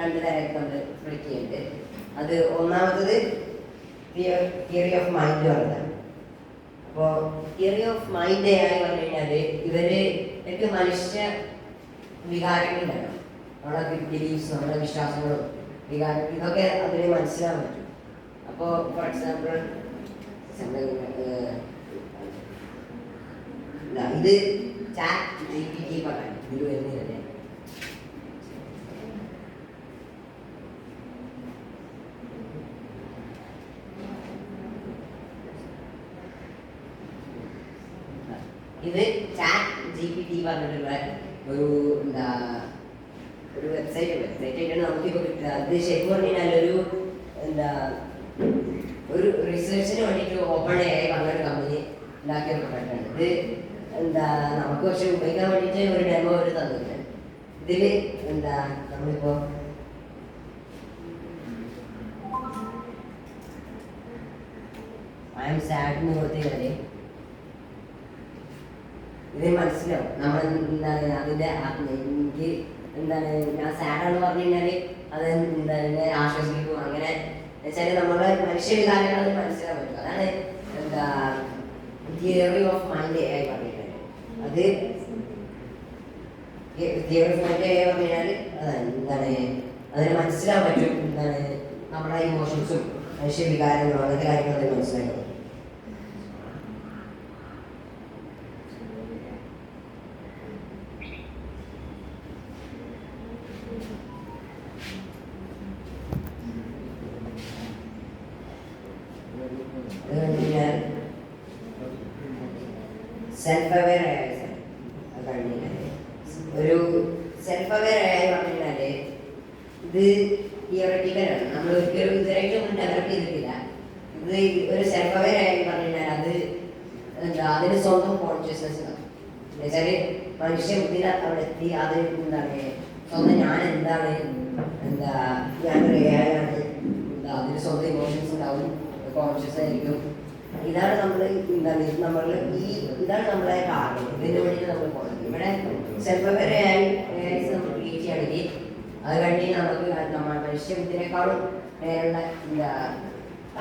രണ്ട് തരമായിട്ട് നമ്മൾ സ്പ്ലിറ്റ് ചെയ്യുന്നുണ്ട്. അത് ഒന്നാമത്തത് തിയറി ഓഫ് മൈൻഡ് പറയുന്നതാണ്. അപ്പോൾ തിയറി ഓഫ് മൈൻഡ് ആയി പറഞ്ഞു കഴിഞ്ഞാൽ ഇവർക്ക് മനുഷ്യ വികാരങ്ങളുണ്ടല്ലോ, നമ്മുടെ ബിലീഫ്സ്, നമ്മുടെ വിശ്വാസങ്ങളും വികാരം, ഇതൊക്കെ അതിന് മനസ്സിലാക്കാൻ പറ്റും. അപ്പോൾ ഫോർ എക്സാമ്പിൾ ഇത് ചാറ്റ് GPT പറയാൻ ഇത് വരുന്നില്ലേ. ഇത് ചാറ്റ് GPT പറഞ്ഞിട്ടുള്ള ഒരു ഒരു വെബ്സൈറ്റ് നമുക്കിപ്പോൾ കിട്ടുക. അത് ശരിക്കും പറഞ്ഞു കഴിഞ്ഞാൽ ഒരു റിസർച്ചിന് വേണ്ടിയിട്ട് ഓപ്പൺ AI പറഞ്ഞൊരു കമ്പനി ഉണ്ടാക്കിയ പ്രൊഡക്റ്റാണ് ഇത്. നമുക്ക് പക്ഷെ ഉപയോഗിക്കാൻ വേണ്ടിയിട്ട് ഒരു ഡെമോ ഒരു തന്നിട്ടുണ്ട്. ഇതിൽ നമ്മളിപ്പോൾ ഐ എം സാഡ് എന്ന് കൊടുത്തു കഴിഞ്ഞാൽ ഇത് മനസ്സിലാവും നമ്മൾ അതിൻ്റെ എനിക്ക് ഞാൻ സാഡാണെന്ന് പറഞ്ഞു കഴിഞ്ഞാൽ അത് എന്നെ ആശ്വസിപ്പിക്കും. അങ്ങനെ വെച്ചാൽ നമ്മളെ മനുഷ്യ വികാരങ്ങൾ അത് മനസ്സിലാക്കാൻ പറ്റും. അതാണ് തിയറി ഓഫ് മൈൻഡ് ആയി പറഞ്ഞിട്ടുള്ളത്. അത് തിയറി ഓഫ് മൈൻഡ് ആയി പറഞ്ഞു കഴിഞ്ഞാൽ അതിന് മനസ്സിലാക്കാൻ പറ്റും. നമ്മുടെ ഇമോഷൻസും മനുഷ്യ വികാരങ്ങളും അങ്ങനത്തെ കാര്യങ്ങൾ അതിന് മനസ്സിലാക്കും. സെൽഫ് അവെയർ ആയ ഒരു സെൽഫ് അവെയർ ആയി പറഞ്ഞു കഴിഞ്ഞാൽ ഇത് തിയററ്റിക്കലാണ്. നമ്മൾ ഒരിക്കലും ഇതുവരെയായിട്ടും ഡെവലപ്പ് ചെയ്തിട്ടില്ല. ഇത് ഒരു സെൽഫ് അവെയർ ആയി പറഞ്ഞു കഴിഞ്ഞാൽ അത് അതിന് സ്വന്തം കോൺഷ്യസ്നെസ് എന്നുവെച്ചാൽ മനുഷ്യ ബുദ്ധിയിൽ അവിടെ എത്തി. അത് സ്വന്തം ഞാൻ എന്താണ്, ഞാനൊരു ഏഴാണ്, അതിന് സ്വന്തം ഇമോഷൻസ് ഉണ്ടാവും, കോൺഷ്യസ് ആയിരിക്കും. ഇതാണ് നമ്മൾ ഇതാണ് നമ്മളെ ടാർഗറ്റ്. ഇതിന് വേണ്ടിയിട്ട് നമ്മൾ പോകുന്നത്. ഇവിടെ സെൽഫ് അവെയർ ആയി നമ്മൾ ക്രിയേറ്റ് ചെയ്യുകയാണെങ്കിൽ അത് കഴിഞ്ഞ് നമുക്ക് മനുഷ്യ ബുദ്ധിനേക്കാളും നേരെയുള്ള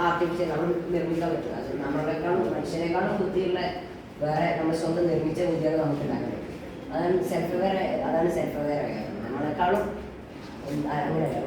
ആർട്ടിഫിഷ്യൽ നമ്മൾ നിർമ്മിക്കാൻ പറ്റും. അത് നമ്മളെക്കാളും മനുഷ്യനേക്കാളും ബുദ്ധിയുള്ള വേറെ നമ്മൾ സ്വന്തം നിർമ്മിച്ച ബുദ്ധികൾ നമുക്ക് ഉണ്ടാക്കാൻ പറ്റും. അതാണ് സെൽഫ് അവെയർ ആയത്. നമ്മളെക്കാളും അങ്ങനെയല്ല.